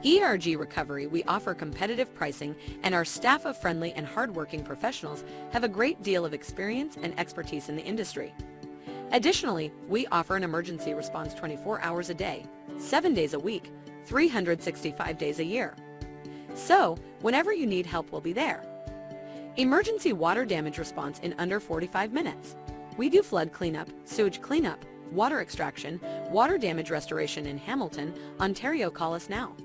ERG Recovery, we offer competitive pricing, and our staff of friendly and hardworking professionals have a great deal of experience and expertise in the industry. Additionally, we offer an emergency response 24 hours a day, 7 days a week, 365 days a year. So, whenever you need help, we'll be there. Emergency water damage response in under 45 minutes. We do flood cleanup, sewage cleanup, water extraction, water damage restoration in Hamilton, Ontario. Call us now.